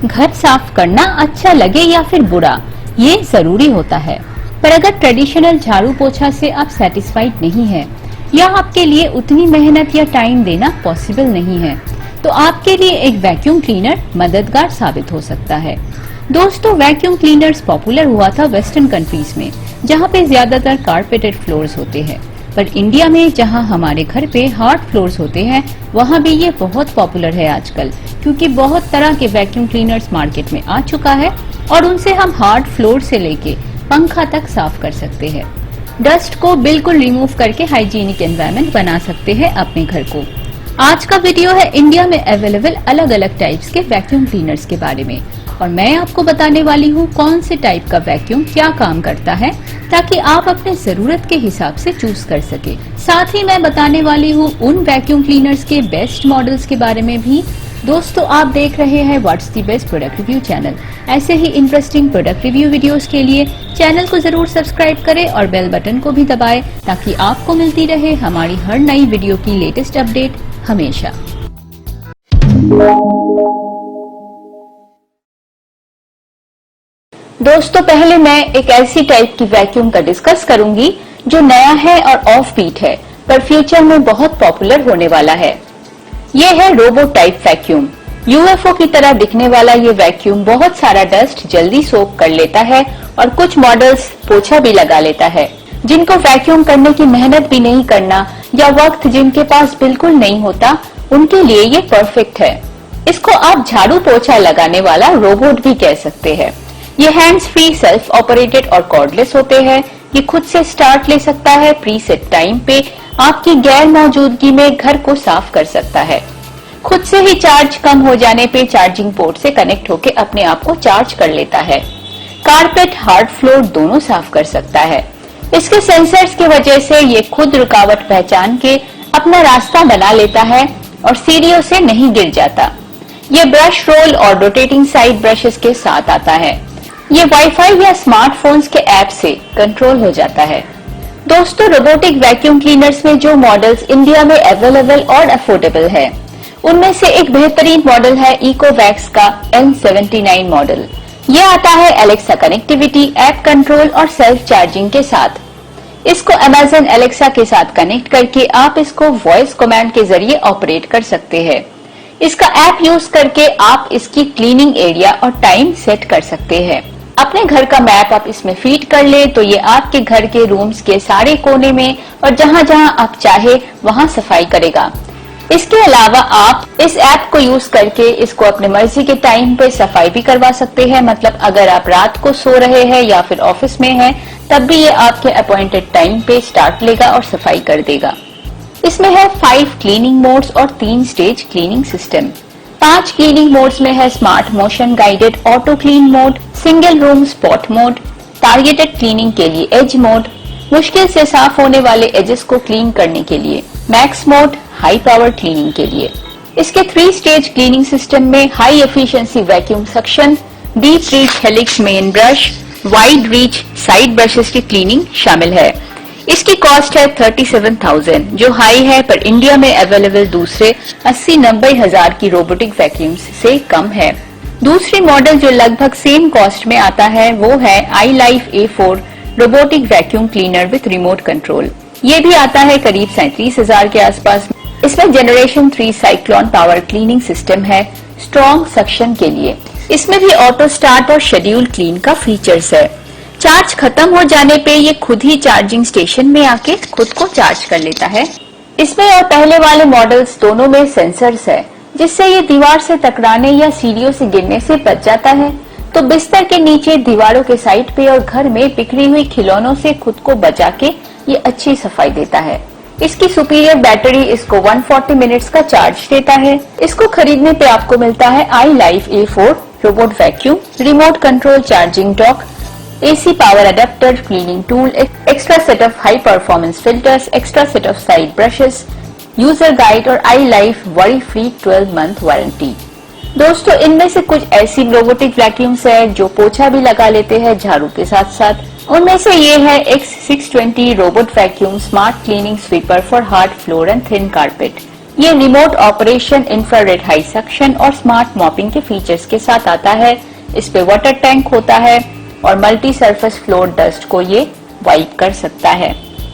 घर साफ करना अच्छा लगे या फिर बुरा, ये जरूरी होता है। पर अगर ट्रेडिशनल झाड़ू पोछा से आप सेटिस्फाइड नहीं है या आपके लिए उतनी मेहनत या टाइम देना पॉसिबल नहीं है, तो आपके लिए एक वैक्यूम क्लीनर मददगार साबित हो सकता है। दोस्तों, वैक्यूम क्लीनर्स पॉपुलर हुआ था वेस्टर्न कंट्रीज में, जहाँ पे ज्यादातर कारपेटेड फ्लोर्स होते हैं। पर इंडिया में, जहाँ हमारे घर पे हार्ड फ्लोर्स होते हैं, वहाँ भी ये बहुत पॉपुलर है आजकल, क्योंकि बहुत तरह के वैक्यूम क्लीनर्स मार्केट में आ चुका है और उनसे हम हार्ड फ्लोर से लेके पंखा तक साफ कर सकते हैं। डस्ट को बिल्कुल रिमूव करके हाइजीनिक एनवायरनमेंट बना सकते हैं अपने घर को। आज का वीडियो है इंडिया में अवेलेबल अलग अलग टाइप्स के वैक्यूम क्लीनर्स के बारे में, और मैं आपको बताने वाली हूँ कौन से टाइप का वैक्यूम क्या काम करता है, ताकि आप अपने जरूरत के हिसाब से चूज कर सके। साथ ही मैं बताने वाली हूँ उन वैक्यूम क्लीनर्स के बेस्ट मॉडल्स के बारे में भी। दोस्तों, आप देख रहे हैं what's the best product review channel. ऐसे ही इंटरेस्टिंग प्रोडक्ट रिव्यू वीडियोस के लिए चैनल को जरूर सब्सक्राइब करें और बेल बटन को भी दबाएं, ताकि आपको मिलती रहे हमारी हर नई वीडियो की लेटेस्ट अपडेट हमेशा। दोस्तों, पहले मैं एक ऐसी टाइप की वैक्यूम का डिस्कस करूंगी जो नया है और ऑफ बीट है, पर फ्यूचर में बहुत पॉपुलर होने वाला है। ये है रोबो टाइप वैक्यूम। यूएफओ की तरह दिखने वाला ये वैक्यूम बहुत सारा डस्ट जल्दी सोक कर लेता है और कुछ मॉडल्स पोछा भी लगा लेता है। जिनको वैक्यूम करने की मेहनत भी नहीं करना या वक्त जिनके पास बिल्कुल नहीं होता, उनके लिए ये परफेक्ट है। इसको आप झाड़ू पोछा लगाने वाला रोबोट भी कह सकते हैं। ये हैंड्स फ्री, सेल्फ ऑपरेटेड और कॉर्डलेस होते हैं। ये खुद से स्टार्ट ले सकता है, प्रीसेट टाइम पे आपकी गैर मौजूदगी में घर को साफ कर सकता है। खुद से ही चार्ज कम हो जाने पे चार्जिंग पोर्ट से कनेक्ट होके अपने आप को चार्ज कर लेता है। कारपेट, हार्ड फ्लोर दोनों साफ कर सकता है। इसके सेंसर्स की वजह से ये खुद रुकावट पहचान के अपना रास्ता बना लेता है और सीढ़ियों से नहीं गिर जाता। ये ब्रश रोल और रोटेटिंग साइड ब्रशेस के साथ आता है। ये वाईफाई या स्मार्टफोन्स के ऐप से कंट्रोल हो जाता है। दोस्तों, रोबोटिक वैक्यूम क्लीनर्स में जो मॉडल्स इंडिया में अवेलेबल और अफोर्डेबल है, उनमें से एक बेहतरीन मॉडल है इकोवैक्स का N79 मॉडल। ये आता है एलेक्सा कनेक्टिविटी, ऐप कंट्रोल और सेल्फ चार्जिंग के साथ। इसको अमेजन एलेक्सा के साथ कनेक्ट करके आप इसको वॉइस कमांड के जरिए ऑपरेट कर सकते हैं। इसका ऐप यूज करके आप इसकी क्लीनिंग एरिया और टाइम सेट कर सकते हैं। अपने घर का मैप आप इसमें फीड कर ले तो ये आपके घर के रूम्स के सारे कोने में और जहां जहां आप चाहे वहां सफाई करेगा। इसके अलावा आप इस ऐप को यूज करके इसको अपने मर्जी के टाइम पे सफाई भी करवा सकते हैं। मतलब अगर आप रात को सो रहे हैं या फिर ऑफिस में हैं, तब भी ये आपके अपॉइंटेड टाइम पे स्टार्ट लेगा और सफाई कर देगा। इसमें है 5 क्लीनिंग मोड्स और 3 stage cleaning system. 5 cleaning modes में है smart motion guided auto clean mode, single room spot mode, targeted cleaning के लिए एज मोड, मुश्किल से साफ होने वाले एजेस को क्लीन करने के लिए max mode, high power cleaning के लिए। इसके 3 स्टेज क्लीनिंग सिस्टम में high efficiency vacuum suction, deep reach helix main brush, wide reach side brushes की क्लीनिंग शामिल है। इसकी कॉस्ट है 37,000, जो हाई है, पर इंडिया में अवेलेबल दूसरे 80-90 हजार की रोबोटिक वैक्यूम्स से कम है। दूसरी मॉडल जो लगभग सेम कॉस्ट में आता है वो है iLife A4 robotic vacuum cleaner with remote control. ये भी आता है करीब 37,000 के आसपास। इसमें generation 3 cyclone power cleaning system है स्ट्रॉन्ग सक्शन के लिए। इसमें भी ऑटो स्टार्ट और शेड्यूल क्लीन का फीचर्स है। चार्ज खत्म हो जाने पे ये खुद ही चार्जिंग स्टेशन में आके खुद को चार्ज कर लेता है। इसमें और पहले वाले मॉडल्स दोनों में सेंसर्स है, जिससे ये दीवार से टकराने या सीढ़ियों से गिरने से बच जाता है। तो बिस्तर के नीचे, दीवारों के साइड पे और घर में बिखरी हुई खिलौनों से खुद को बचा के ये अच्छी सफाई देता है। इसकी सुपीरियर बैटरी इसको 140 मिनट्स का चार्ज देता है। इसको खरीदने पे आपको मिलता है iLife A4 robot vacuum, remote control charging dock, AC power adapter, cleaning tool, extra set of high performance filters, extra set of side brushes, user guide और iLife worry free 12-month warranty. दोस्तों, इनमें से कुछ ऐसी robotic vacuums है जो पोछा भी लगा लेते हैं झाड़ू के साथ साथ। उनमें से ये है X620 robot vacuum smart cleaning sweeper for hard floor and thin carpet. ये remote operation, infrared high suction और स्मार्ट मॉपिंग के फीचर्स के साथ आता है। इस पे वाटर टैंक होता है और मल्टी सरफेस फ्लोर डस्ट को ये वाइप कर सकता है,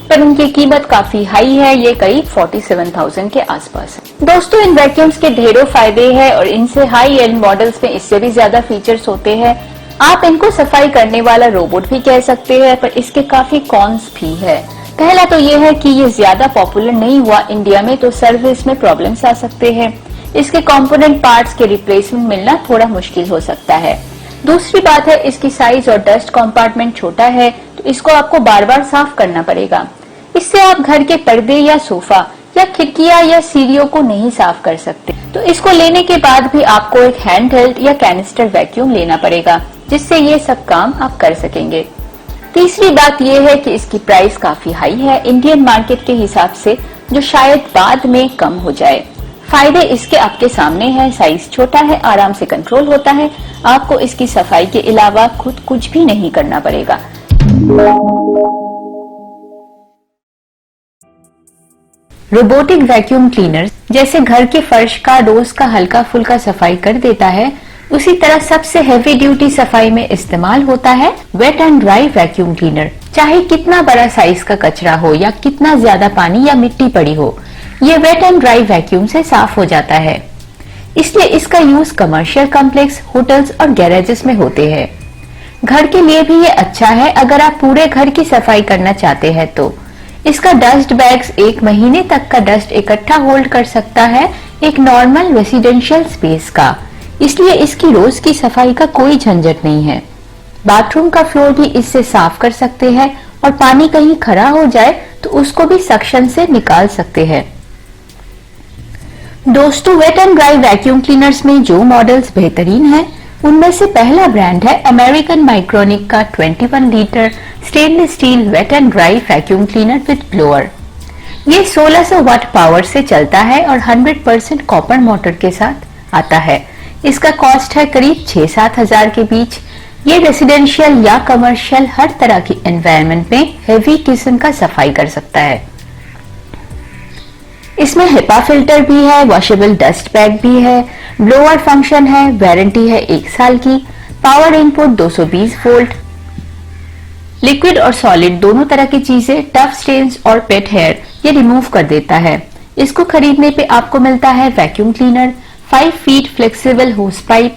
पर उनकी कीमत काफी हाई है, ये करीब 47,000 के आसपास है। दोस्तों, इन वैक्यूम्स के ढेरों फायदे हैं और इनसे हाई एंड मॉडल्स में इससे भी ज्यादा फीचर्स होते हैं। आप इनको सफाई करने वाला रोबोट भी कह सकते हैं, पर इसके काफी कॉन्स भी है। पहला तो ये है कि ये ज्यादा पॉपुलर नहीं हुआ इंडिया में, तो सर्विस में प्रॉब्लम्स आ सकते हैं। इसके कंपोनेंट पार्ट्स के रिप्लेसमेंट मिलना थोड़ा मुश्किल हो सकता है। दूसरी बात है, इसकी साइज और डस्ट कंपार्टमेंट छोटा है, तो इसको आपको बार बार साफ करना पड़ेगा। इससे आप घर के पर्दे या सोफा या खिड़कियां या सीढ़ियों को नहीं साफ कर सकते। तो इसको लेने के बाद भी आपको एक हैंड हेल्ड या कैनिस्टर वैक्यूम लेना पड़ेगा, जिससे ये सब काम आप कर सकेंगे। तीसरी बात यह है कि इसकी प्राइस काफी हाई है इंडियन मार्केट के हिसाब से, जो शायद बाद में कम हो जाए। फायदे इसके आपके सामने हैं, साइज छोटा है, आराम से कंट्रोल होता है, आपको इसकी सफाई के अलावा खुद कुछ भी नहीं करना पड़ेगा। रोबोटिक वैक्यूम क्लीनर जैसे घर के फर्श का रोज का हल्का फुल्का सफाई कर देता है, उसी तरह सबसे हेवी ड्यूटी सफाई में इस्तेमाल होता है wet and dry vacuum cleaner. चाहे कितना बड़ा साइज का कचरा हो या कितना ज्यादा पानी या मिट्टी पड़ी हो, ये वेट एंड ड्राई वैक्यूम से साफ हो जाता है। इसलिए इसका यूज कमर्शियल कॉम्प्लेक्स, होटल्स और गैरेजेस में होते हैं। घर के लिए भी ये अच्छा है अगर आप पूरे घर की सफाई करना चाहते हैं तो। इसका डस्ट बैग्स 1 महीने तक का डस्ट इकट्ठा होल्ड कर सकता है एक नॉर्मल रेसिडेंशियल स्पेस का, इसलिए इसकी रोज की सफाई का कोई झंझट नहीं है। बाथरूम का फ्लोर भी इससे साफ कर सकते हैं और पानी कहीं खड़ा हो जाए तो उसको भी सक्शन से निकाल सकते हैं। दोस्तों, wet and dry vacuum cleaners में जो मॉडल्स बेहतरीन हैं, उनमें से पहला ब्रांड है अमेरिकन माइक्रोनिक का 21 litre stainless steel wet and dry vacuum cleaner with blower. ये 1600 वाट पावर से चलता है और 100% कॉपर मोटर के साथ आता है। इसका कॉस्ट है करीब 6-7 हजार के बीच। ये रेसिडेंशियल या कमर्शियल हर तरह की एनवायरनमेंट में हेवी किस्म का सफाई कर सकता है। इसमें हिपा फिल्टर भी है, वॉशेबल डस्ट बैग भी है, ब्लोअर फंक्शन है, वारंटी है 1 साल की, पावर इनपुट 220 वोल्ट, लिक्विड और सॉलिड दोनों तरह की चीजें, टफ स्टेन्स और पेट हेयर ये रिमूव कर देता है। इसको खरीदने पे आपको मिलता है vacuum cleaner, 5 feet flexible hose pipe,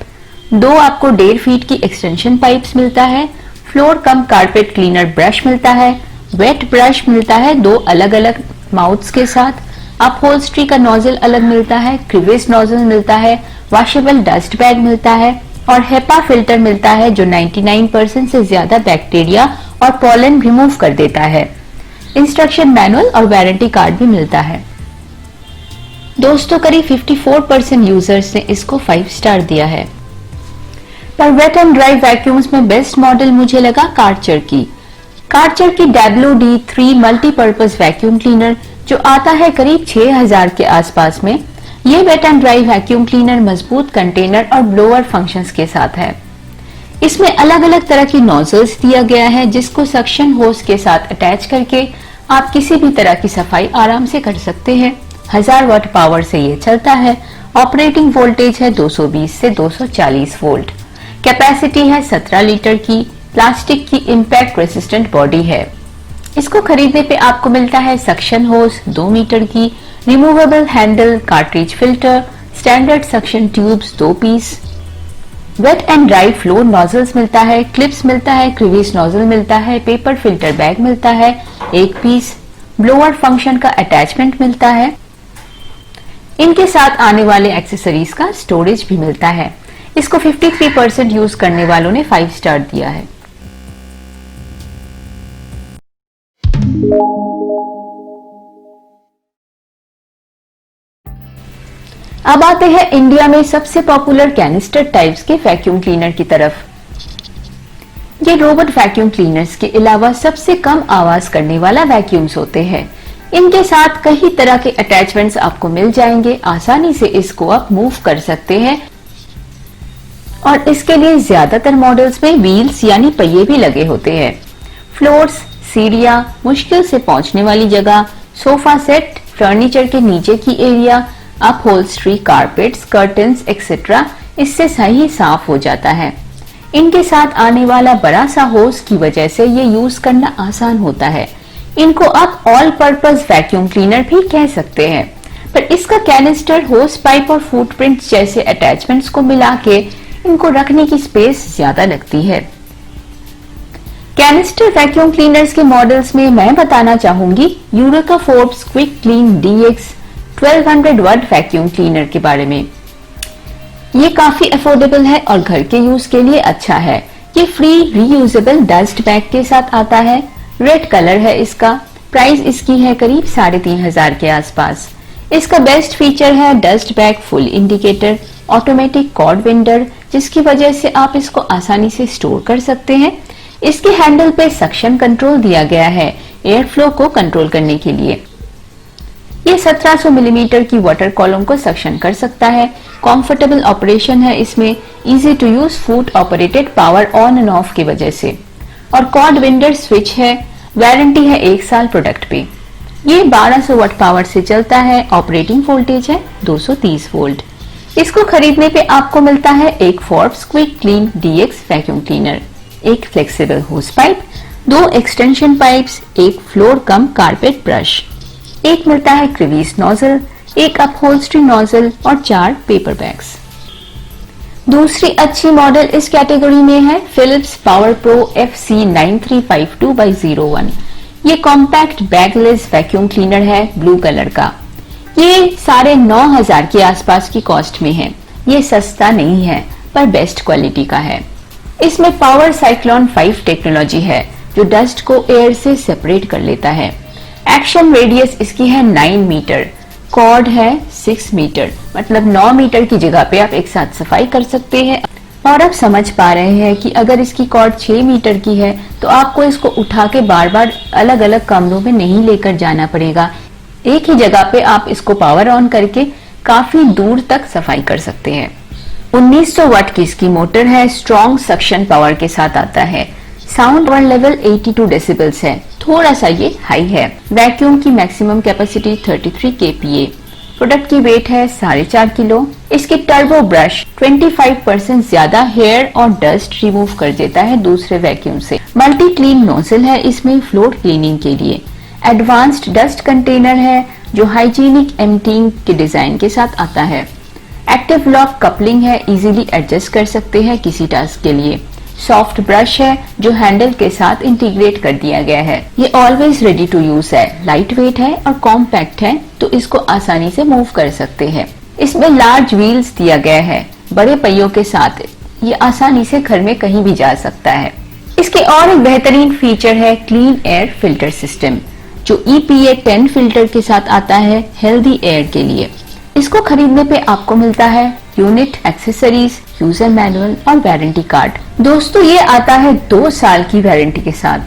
2 आपको 1.5 फीट की एक्सटेंशन पाइप्स मिलता है, floor cum carpet cleaner brush मिलता है, वेट ब्रश मिलता है 2 अलग अलग माउथ्स के साथ, अपहोल्स्ट्री का नोजल अलग मिलता है, क्रिवेस नोजल मिलता है, वॉशेबल डस्ट बैग मिलता है और हेपा फिल्टर मिलता है जो 99% से ज्यादा बैक्टीरिया और पॉलन रिमूव कर देता है। इंस्ट्रक्शन मैनुअल और वारंटी कार्ड भी मिलता है। दोस्तों, करीब 54% यूजर्स ने इसको 5 स्टार दिया है। पर वेट एंड ड्राई वैक्यूम्स में बेस्ट मॉडल मुझे लगा कार्चर की। कार्चर की WD3 मल्टीपर्पज वैक्यूम क्लीनर जो आता है करीब 6000 के आसपास में। ये wet and dry vacuum cleaner मजबूत कंटेनर और ब्लोअर फंक्शंस के साथ है। इसमें अलग अलग तरह की नोजल्स दिया गया है जिसको सक्शन होस के साथ अटैच करके आप किसी भी तरह की सफाई आराम से कर सकते हैं। 1000 वाट पावर से ये चलता है। ऑपरेटिंग वोल्टेज है 220 से 240 वोल्ट। कैपेसिटी है 17 लीटर की। प्लास्टिक की इम्पैक्ट रेसिस्टेंट बॉडी है। इसको खरीदने पे आपको मिलता है सक्शन होस 2 मीटर की, removable handle, cartridge filter, standard suction tubes 2 piece, wet and dry floor nozzles मिलता है, क्लिप्स मिलता है, क्रिवेस नोजल मिलता है, पेपर फिल्टर बैग मिलता है 1 पीस, ब्लोअर फंक्शन का अटैचमेंट मिलता है। इनके साथ आने वाले एक्सेसरीज का स्टोरेज भी मिलता है। इसको 53% यूज करने वालों ने 5 स्टार दिया है। अब आते हैं इंडिया में सबसे पॉपुलर कैनिस्टर टाइप्स के वैक्यूम क्लीनर की तरफ। ये रोबोट वैक्यूम क्लीनर्स के अलावा सबसे कम आवाज करने वाला वैक्यूम्स होते हैं। इनके साथ कई तरह के अटैचमेंट्स आपको मिल जाएंगे। आसानी से इसको आप मूव कर सकते हैं और इसके लिए ज्यादातर मॉडल्स में व्हील्स यानी पहिए भी लगे होते हैं। फ्लोर्स, सीढ़ियां, मुश्किल से पहुंचने वाली जगह, सोफा सेट, फर्नीचर के नीचे की area, upholstery, carpets, curtains etcetera इससे सही साफ हो जाता है। इनके साथ आने वाला बड़ा सा होस की वजह से ये यूज करना आसान होता है। इनको आप ऑल पर्पस वैक्यूम क्लीनर भी कह सकते हैं, पर इसका कैनिस्टर, होस पाइप और फुटप्रिंट्स जैसे अटैचमेंट्स को मिला के इनको रखने की स्पेस ज्यादा लगती है। कैनिस्टर वैक्यूम क्लीनर्स के मॉडल्स में मैं बताना चाहूंगी Eureka Forbes quick clean DX 1200 वाट वैक्यूम क्लीनर के बारे में। ये काफी अफोर्डेबल है और घर के यूज के लिए अच्छा है। ये फ्री रीयूजेबल डस्ट बैग के साथ आता है। रेड कलर है इसका। प्राइस इसकी है करीब 3500 के आसपास। इसका बेस्ट फीचर है dust bag full indicator, automatic cord winder, जिसकी वजह से आप इसको आसानी से स्टोर कर सकते हैं। इसके हैंडल पे सक्शन कंट्रोल दिया गया है एयर फ्लो को कंट्रोल करने के लिए। ये 1700 मिलीमीटर की वाटर कॉलम को सक्शन कर सकता है। कंफर्टेबल ऑपरेशन है इसमें, easy to use foot operated power on and off की वजह से। और कॉर्ड विंडर स्विच है। वारंटी है 1 साल प्रोडक्ट पे। ये 1200 वाट पावर से चलता है। ऑपरेटिंग वोल्टेज है 230 वोल्ट। इसको खरीदने पे आपको मिलता है एक Forbes quick clean DX vacuum cleaner, एक flexible hose pipe, 2 extension pipes, एक फ्लोर कम कारपेट ब्रश, एक मिलता है क्रीविस नोजल, एक अपहोल्स्ट्री नोजल और 4 पेपर बैग्स। दूसरी अच्छी मॉडल इस कैटेगरी में है फिलिप्स पावर प्रो FC9352/01। ये कॉम्पैक्ट बैगलेस वैक्यूम क्लीनर है ब्लू कलर का। ये 9500 के आसपास की कॉस्ट में है। ये सस्ता नहीं है पर बेस्ट क्वालिटी का है। इसमें पावर साइक्लोन 5 टेक्नोलॉजी है जो डस्ट को एयर से सेपरेट कर लेता है। एक्शन रेडियस इसकी है 9 मीटर। कॉर्ड है 6 मीटर, मतलब 9 मीटर की जगह पे आप एक साथ सफाई कर सकते हैं। और आप समझ पा रहे हैं कि अगर इसकी कॉर्ड 6 मीटर की है तो आपको इसको उठा के बार बार अलग अलग कमरों में नहीं लेकर जाना पड़ेगा। एक ही जगह पे आप इसको पावर ऑन करके काफी दूर तक सफाई कर सकते हैं। 1900 वाट की इसकी मोटर है। स्ट्रॉन्ग सक्शन पावर के साथ आता है। साउंड पावर लेवल 82 डेसिबल्स है, थोड़ा सा ये हाई है। वैक्यूम की मैक्सिमम कैपेसिटी 33 kPa। प्रोडक्ट की वेट है 4.5 किलो। इसके टर्बो ब्रश 25% ज्यादा हेयर और डस्ट रिमूव कर देता है दूसरे वैक्यूम से। मल्टी क्लीन नोजल है इसमें फ्लोर क्लीनिंग के लिए। एडवांस्ड डस्ट कंटेनर है जो हाइजीनिक एम्प्टीइंग के डिजाइन के साथ आता है। एक्टिव लॉक कपलिंग है, इजीली एडजस्ट कर सकते हैं किसी टास्क के लिए। सॉफ्ट ब्रश है जो हैंडल के साथ इंटीग्रेट कर दिया गया है। ये ऑलवेज रेडी टू यूज है, लाइट वेट है और कॉम्पैक्ट है, तो इसको आसानी से मूव कर सकते हैं। इसमें लार्ज व्हील्स दिया गया है बड़े पहियों के साथ। ये आसानी से घर में कहीं भी जा सकता है। इसके और एक बेहतरीन फीचर है क्लीन एयर फिल्टर सिस्टम जो EPA 10 फिल्टर के साथ आता है हेल्दी एयर के लिए। इसको खरीदने पे आपको मिलता है यूनिट, एक्सेसरीज, यूजर मैनुअल और वारंटी कार्ड। दोस्तों ये आता है 2 साल की वारंटी के साथ।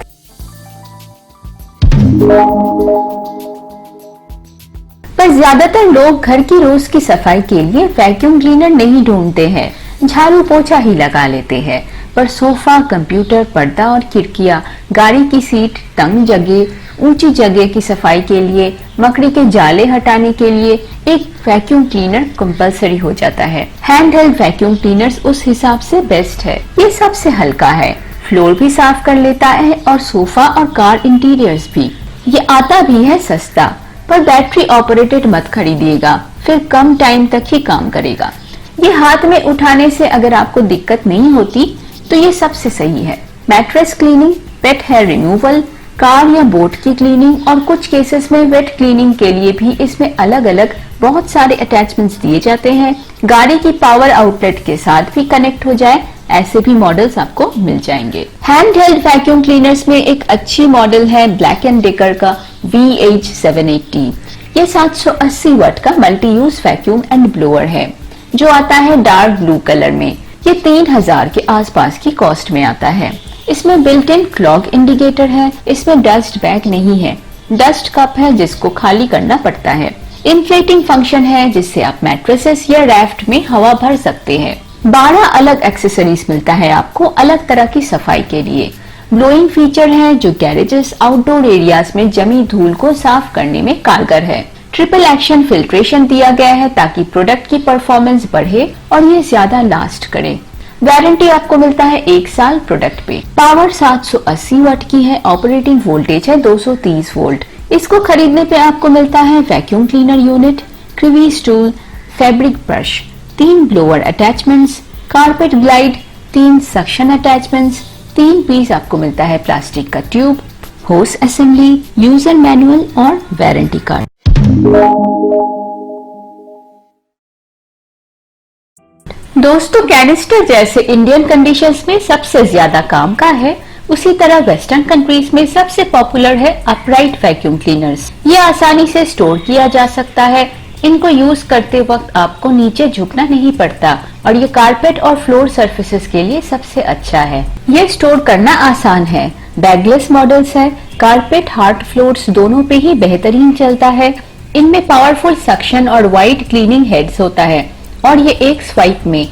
पर ज्यादातर लोग घर की रोज की सफाई के लिए वैक्यूम क्लीनर नहीं ढूंढते हैं, झाड़ू पोछा ही लगा लेते हैं। पर सोफा, कंप्यूटर, पर्दा और खिड़कियां, गाड़ी की सीट, तंग जगह, ऊंची जगह की सफाई के लिए, मकड़ी के जाले हटाने के लिए एक वैक्यूम क्लीनर कंपलसरी हो जाता है। हैंड हेल्ड वैक्यूम क्लीनर्स उस हिसाब से बेस्ट है। ये सबसे हल्का है, फ्लोर भी साफ कर लेता है और सोफा और कार इंटीरियर्स भी। ये आता भी है सस्ता, पर बैटरी ऑपरेटेड मत खरीदिएगा, फिर कम टाइम तक ही काम करेगा। ये हाथ में उठाने से अगर आपको दिक्कत नहीं होती तो ये सबसे सही है। मैट्रेस क्लीनिंग, पेट हेयर रिमूवल, कार या बोट की क्लीनिंग और कुछ केसेस में वेट क्लीनिंग के लिए भी इसमें अलग अलग बहुत सारे अटैचमेंट्स दिए जाते हैं। गाड़ी की पावर आउटलेट के साथ भी कनेक्ट हो जाए, ऐसे भी मॉडल्स आपको मिल जाएंगे। हैंड हेल्ड वैक्यूम क्लीनर्स में एक अच्छी मॉडल है ब्लैक एंड डेकर का VH780। ये 780 वाट का multi use vacuum and blower है जो आता है डार्क ब्लू कलर में। ये 3000 के आसपास की कॉस्ट में आता है। इसमें बिल्ट इन क्लॉग इंडिकेटर है। इसमें डस्ट बैग नहीं है, डस्ट कप है जिसको खाली करना पड़ता है। इन्फ्लेटिंग फंक्शन है जिससे आप मैट्रेसेस या रैफ्ट में हवा भर सकते हैं। 12 अलग एक्सेसरीज मिलता है आपको अलग तरह की सफाई के लिए। ब्लोइंग फीचर है जो गैरेजेस, आउटडोर एरियाज में जमी धूल को साफ करने में कारगर है। ट्रिपल एक्शन फिल्ट्रेशन दिया गया है ताकि प्रोडक्ट की परफॉर्मेंस बढ़े और ये ज्यादा लास्ट करे। वारंटी आपको मिलता है 1 साल प्रोडक्ट पे। पावर 780 वाट की है, ऑपरेटिंग वोल्टेज है 230 वोल्ट। इसको खरीदने पे आपको मिलता है vacuum cleaner unit, crevice tool, fabric brush, 3 blower attachments, carpet glide, 3 suction attachments, 3 piece आपको मिलता है प्लास्टिक का tube, hose assembly, user manual और वारंटी कार्ड। दोस्तों, कैनिस्टर जैसे इंडियन कंडीशंस में सबसे ज्यादा काम का है, उसी तरह वेस्टर्न कंट्रीज में सबसे पॉपुलर है अपराइट वैक्यूम क्लीनर्स। ये आसानी से स्टोर किया जा सकता है। इनको यूज करते वक्त आपको नीचे झुकना नहीं पड़ता और ये कारपेट और फ्लोर सर्फेसेस के लिए सबसे अच्छा है। ये स्टोर करना आसान है। बैगलेस मॉडल्स है। कारपेट, हार्ड फ्लोर्स दोनों पे ही बेहतरीन चलता है। इनमें पावरफुल सक्शन और वाइड क्लीनिंग हेड्स होता है और ये एक स्वाइप में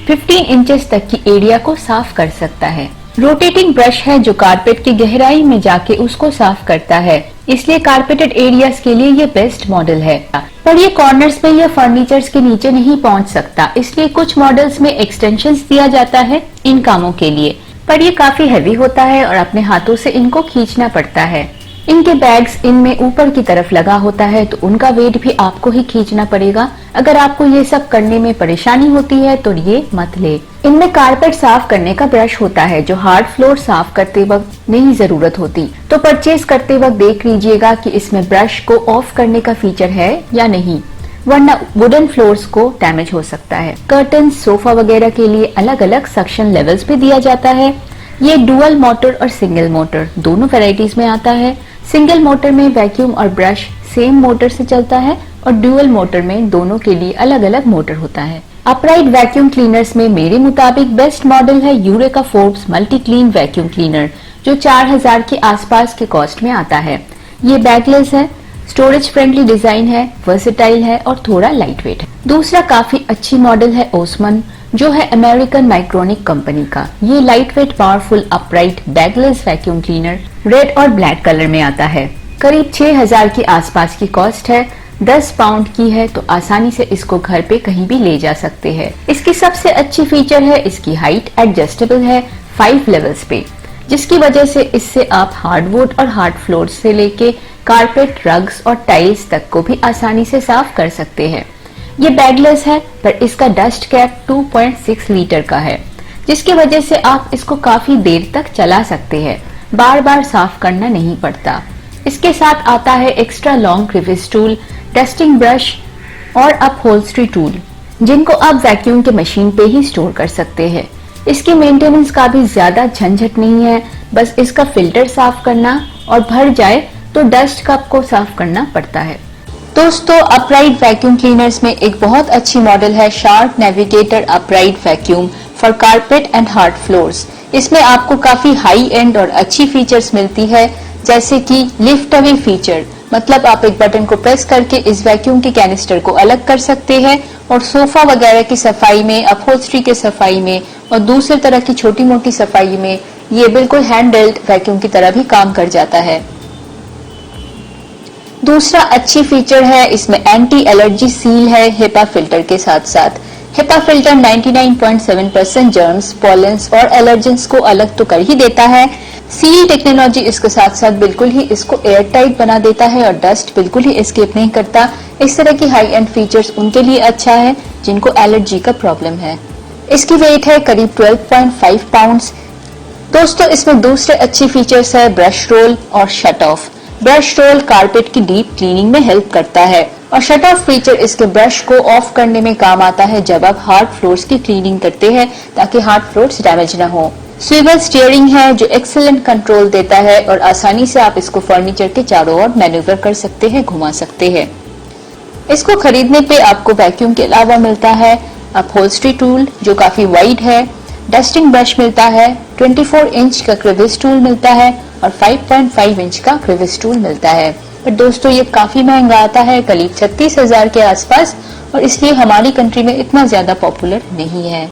15 इंचेस तक की एरिया को साफ कर सकता है। रोटेटिंग ब्रश है जो कारपेट की गहराई में जाके उसको साफ करता है, इसलिए कारपेटेड एरियाज के लिए ये बेस्ट मॉडल है। पर ये कॉर्नर्स में या फर्नीचर्स के नीचे नहीं पहुंच सकता, इसलिए कुछ मॉडल्स में एक्सटेंशंस दिया जाता है इन कामों के लिए। पर ये काफी हैवी होता है और अपने हाथों से इनको खींचना पड़ता है। इनके बैग्स इनमें ऊपर की तरफ लगा होता है तो उनका वेट भी आपको ही खींचना पड़ेगा। अगर आपको ये सब करने में परेशानी होती है तो ये मत ले। इनमें कारपेट साफ करने का ब्रश होता है जो हार्ड फ्लोर साफ करते वक्त नहीं जरूरत होती, तो परचेज करते वक्त देख लीजिएगा कि इसमें ब्रश को ऑफ करने का फीचर है या नहीं, वरना वुडन फ्लोर्स को डैमेज हो सकता है। कर्टन, सोफा वगैरह के लिए अलग अलग सक्शन लेवल्स भी दिया जाता है। ये डुअल मोटर और सिंगल मोटर दोनों वैरायटीज में आता है। सिंगल मोटर में वैक्यूम और ब्रश सेम मोटर से चलता है और ड्यूअल मोटर में दोनों के लिए अलग अलग मोटर होता है। अपराइट वैक्यूम क्लीनर्स में मेरे मुताबिक बेस्ट मॉडल है eureka Forbes multi clean vacuum cleaner, जो 4000 के आसपास के कॉस्ट में आता है। ये बैगलेस है, स्टोरेज फ्रेंडली डिजाइन है, वर्सेटाइल है और थोड़ा लाइट वेट है। दूसरा काफी अच्छी मॉडल है ओसमन, जो है अमेरिकन माइक्रोनिक कंपनी का। ये light weight powerful upright bagless vacuum cleaner red और ब्लैक कलर में आता है। करीब 6000 के आसपास की कॉस्ट है, 10 पाउंड की है, तो आसानी से इसको घर पे कहीं भी ले जा सकते हैं। इसकी सबसे अच्छी फीचर है इसकी हाइट एडजस्टेबल है 5 लेवल्स पे, जिसकी वजह से इससे आप हार्डवुड और हार्ड फ्लोर से लेके कारपेट, रग्स और टाइल्स तक को भी आसानी से साफ कर सकते हैं। ये बैगलेस है पर इसका डस्ट कैप 2.6 लीटर का है, जिसकी वजह से आप इसको काफी देर तक चला सकते हैं, बार बार साफ करना नहीं पड़ता। इसके साथ आता है extra long crevice tool, dusting brush और अपहोल्स्ट्री टूल, जिनको आप वैक्यूम के मशीन पे ही स्टोर कर सकते हैं। इसकी मेंटेनेंस का भी ज्यादा झंझट नहीं है, बस इसका फिल्टर साफ करना और भर जाए तो डस्ट कप को साफ करना पड़ता है। दोस्तों, अपराइट वैक्यूम क्लीनर्स में एक बहुत अच्छी मॉडल है sharp navigator upright vacuum for carpet and hard floors. इसमें आपको काफी हाई एंड और अच्छी फीचर्स मिलती है, जैसे कि लिफ्ट अवे फीचर, मतलब आप एक बटन को प्रेस करके इस वैक्यूम के कैनिस्टर को अलग कर सकते हैं और सोफा वगैरह की सफाई में, अपहोल्स्ट्री के सफाई में और दूसरे तरह की छोटी मोटी सफाई में ये बिल्कुल हैंड डेल्ट वैक्यूम की तरह भी काम कर जाता है। दूसरा अच्छी फीचर है इसमें एंटी एलर्जी सील है हिपा फिल्टर के साथ साथ। हिपा फिल्टर 99.7% जर्म्स, पॉलेंस और एलर्जेंस को अलग तो कर ही देता है। सील टेक्नोलॉजी इसके साथ साथ बिल्कुल ही इसको एयर टाइट बना देता है और डस्ट बिल्कुल ही एस्केप नहीं करता। इस तरह की हाई एंड फीचर्स उनके लिए अच्छा है जिनको एलर्जी का प्रॉब्लम है। इसकी वेट है करीब 12.5 पाउंड्स। दोस्तों, इसमें दूसरे अच्छे फीचर्स है ब्रश रोल और shut off. Brush roll carpet की डीप क्लीनिंग में हेल्प करता है और शट ऑफ फीचर इसके ब्रश को ऑफ करने में काम आता है जब आप हार्ड फ्लोर्स की क्लीनिंग करते हैं, ताकि हार्ड फ्लोर्स डैमेज ना हो। स्विvel स्टीयरिंग है जो एक्सीलेंट कंट्रोल देता है और आसानी से आप इसको फर्नीचर के चारों ओर मैन्यूवर कर सकते हैं, घुमा सकते हैं। इसको खरीदने पे आपको वैक्यूम के अलावा मिलता है अपहोल्स्ट्री टूल जो काफी वाइड है, डस्टिंग ब्रश मिलता है, 24 इंच का क्रीविस टूल मिलता है और 5.5 इंच का क्रीविस टूल मिलता है। पर दोस्तों, ये काफी महंगा आता है, करीब 36,000 के आसपास, और इसलिए हमारी कंट्री में इतना ज्यादा पॉपुलर नहीं है।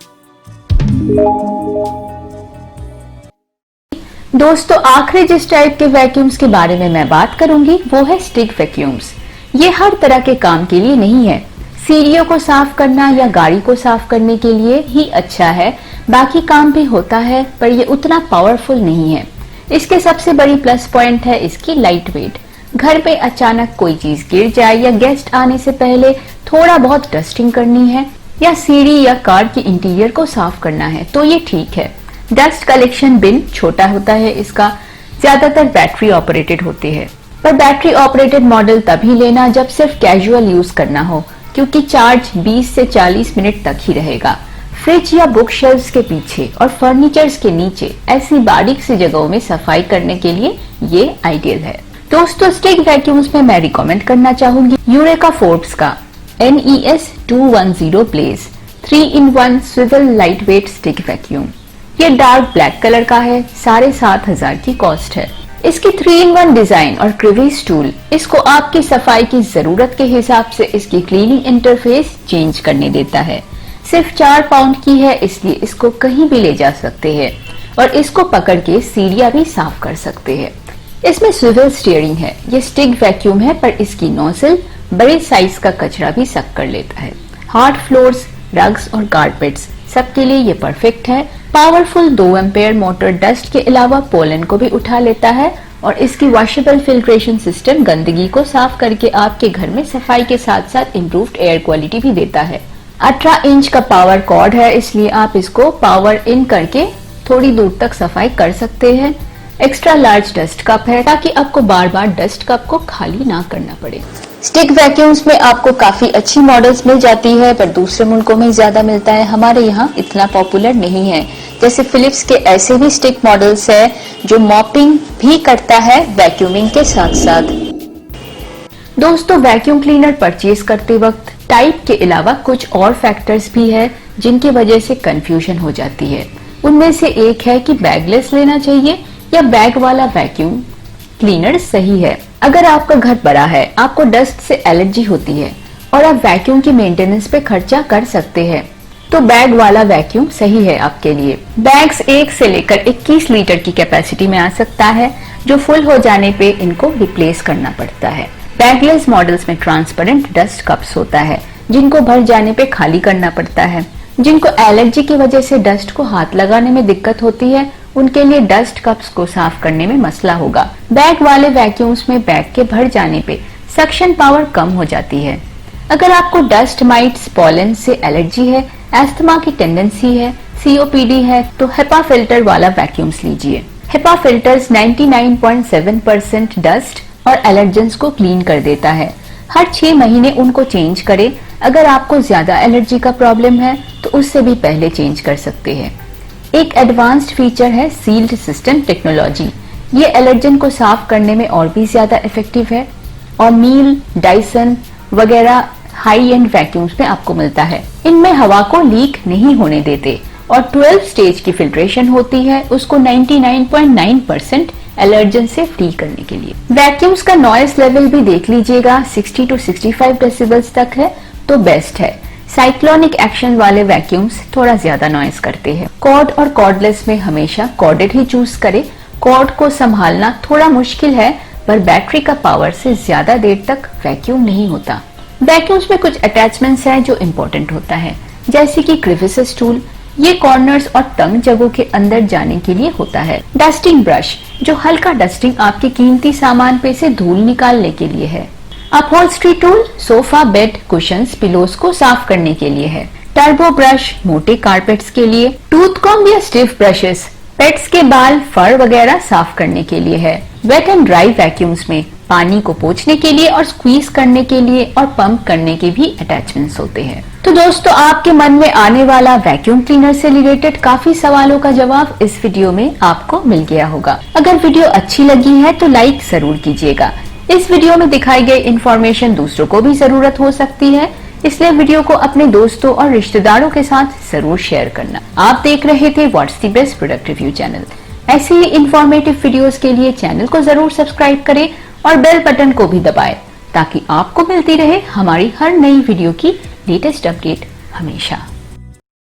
दोस्तों, आखिरी जिस टाइप के वैक्यूम्स के बारे में मैं बात करूंगी वो है स्टिक वैक्यूम्स। ये हर तरह के काम के लिए नहीं है। सीढ़ियों को साफ करना या गाड़ी को साफ करने के लिए ही अच्छा है, बाकी काम भी होता है पर ये उतना पावरफुल नहीं है। इसके सबसे बड़ी प्लस पॉइंट है इसकी लाइट वेट। घर पे अचानक कोई चीज गिर जाए या गेस्ट आने से पहले थोड़ा बहुत डस्टिंग करनी है या सीढ़ी या कार के इंटीरियर को साफ करना है तो ये ठीक है। डस्ट कलेक्शन बिन छोटा होता है इसका, ज्यादातर बैटरी ऑपरेटेड होते हैं, पर बैटरी ऑपरेटेड मॉडल तभी लेना जब सिर्फ कैजुअल यूज करना हो, क्योंकि चार्ज 20 से 40 मिनट तक ही रहेगा। फ्रिज या बुक शेल्फ्स के पीछे और फर्नीचर्स के नीचे ऐसी बारीक सी जगहों में सफाई करने के लिए ये आइडियल है। दोस्तों, स्टिक वैक्यूम्स में मैं रिकमेंड करना चाहूंगी यूरेका फोर्ब्स का NES 210 blaze 3-in-1 swivel lightweight stick vacuum. ये डार्क ब्लैक कलर का है, 7,500 की कॉस्ट है। इसकी 3-in-1 डिजाइन और क्रिवीज टूल इसको आपकी सफाई की जरूरत के हिसाब से इसकी क्लीनिंग इंटरफेस चेंज करने देता है। सिर्फ 4 पाउंड की है, इसलिए इसको कहीं भी ले जा सकते हैं और इसको पकड़ के सीढ़ियां भी साफ कर सकते हैं। इसमें स्विvel स्टीयरिंग है। ये स्टिक वैक्यूम है पर इसकी नोजल बड़े साइज का कचरा भी सक कर लेता है। हार्ड फ्लोर्स, रग्स और कारपेट्स सबके लिए ये परफेक्ट है। पावरफुल 2 एम्पेयर मोटर डस्ट के अलावा पोलन को भी उठा लेता है और इसकी वॉशेबल फिल्ट्रेशन सिस्टम गंदगी को साफ करके आपके घर में सफाई के साथ साथ इम्प्रूव्ड एयर क्वालिटी भी देता है। 18 इंच का पावर कॉर्ड है, इसलिए आप इसको पावर इन करके थोड़ी दूर तक सफाई कर सकते हैं। एक्स्ट्रा लार्ज डस्ट कप है ताकि आपको बार बार डस्ट कप को खाली ना करना पड़े। स्टिक वैक्यूम्स में आपको काफी अच्छी मॉडल्स मिल जाती है पर दूसरे मुल्कों में ज्यादा मिलता है, हमारे यहाँ इतना पॉपुलर नहीं है। जैसे फिलिप्स के ऐसे भी स्टिक मॉडल्स है जो मॉपिंग भी करता है वैक्यूमिंग के साथ साथ। दोस्तों, वैक्यूम क्लीनर परचेज करते वक्त टाइप के अलावा कुछ और फैक्टर्स भी है जिनकी वजह से कंफ्यूजन हो जाती है। उनमें से एक है कि बैगलेस लेना चाहिए या बैग वाला वैक्यूम क्लीनर सही है। अगर आपका घर बड़ा है, आपको डस्ट से एलर्जी होती है और आप वैक्यूम की मेंटेनेंस पे खर्चा कर सकते हैं तो बैग वाला वैक्यूम सही है आपके लिए। बैग्स 1 से लेकर 21 लीटर की कैपेसिटी में आ सकता है, जो फुल हो जाने पे इनको रिप्लेस करना पड़ता है। बैगलेस मॉडल्स में ट्रांसपेरेंट डस्ट कप्स होता है जिनको भर जाने पे खाली करना पड़ता है। जिनको एलर्जी की वजह से डस्ट को हाथ लगाने में दिक्कत होती है उनके लिए डस्ट कप्स को साफ करने में मसला होगा। बैग वाले वैक्यूम्स में बैग के भर जाने पे सक्शन पावर कम हो जाती है। अगर आपको डस्ट माइट्स, पॉलन से एलर्जी है, एस्थमा की टेंडेंसी है, COPD है तो HEPA फिल्टर वाला वैक्यूम्स लीजिए। HEPA फिल्टर्स 99.7% डस्ट और एलर्जेंस को क्लीन कर देता है। हर 6 महीने उनको चेंज करें। अगर आपको ज्यादा एलर्जी का प्रॉब्लम है तो उससे भी पहले चेंज कर सकते हैं। एक एडवांस्ड फीचर है सील्ड सिस्टम टेक्नोलॉजी। ये एलर्जन को साफ करने में और भी ज्यादा इफेक्टिव है और मील, डाइसन वगैरह हाई एंड वैक्यूम्स में आपको मिलता है। इनमें हवा को लीक नहीं होने देते और 12 स्टेज की फिल्ट्रेशन होती है उसको 99.9% एलर्जन से फ्री करने के लिए। वैक्यूम्स का नॉइस लेवल भी देख लीजिएगा, 60 to 65 डेसिबल्स तक है तो बेस्ट है। साइक्लोनिक एक्शन वाले वैक्यूम्स थोड़ा ज्यादा नॉइस करते हैं। कॉर्ड और कॉर्डलेस में हमेशा कॉर्डेड ही चूज करें। कॉर्ड को संभालना थोड़ा मुश्किल है पर बैटरी का पावर से ज्यादा देर तक वैक्यूम नहीं होता। वैक्यूम्स में कुछ अटैचमेंट्स हैं जो इम्पोर्टेंट होता है, जैसे कि क्रिविसेस टूल, ये कॉर्नर्स और तंग जगहों के अंदर जाने के लिए होता है। डस्टिंग ब्रश, जो हल्का डस्टिंग आपके कीमती सामान पे से धूल निकालने के लिए है। Upholstery tool, sofa, bed, cushions, pillows को साफ करने के लिए है। टर्बो ब्रश, मोटे कारपेट्स के लिए। टूथ कॉम्ब या स्टिफ ब्रशेस, पेट्स के बाल, फर वगैरह साफ करने के लिए है। वेट एंड ड्राई वैक्यूम्स में पानी को पोंछने के लिए और स्क्वीज करने के लिए और पंप करने के भी अटैचमेंट्स होते हैं। तो दोस्तों, आपके मन में आने वाला वैक्यूम क्लीनर से रिलेटेड काफी सवालों का जवाब इस वीडियो में आपको मिल गया होगा। अगर वीडियो अच्छी लगी है तो लाइक जरूर कीजिएगा। इस वीडियो में दिखाई गई इन्फॉर्मेशन दूसरों को भी जरूरत हो सकती है, इसलिए वीडियो को अपने दोस्तों और रिश्तेदारों के साथ जरूर शेयर करना। आप देख रहे थे what's the best product review channel. ऐसे ही इंफॉर्मेटिव वीडियोस के लिए चैनल को जरूर सब्सक्राइब करें और बेल बटन को भी दबाएं ताकि आपको मिलती रहे हमारी हर नई वीडियो की लेटेस्ट अपडेट हमेशा।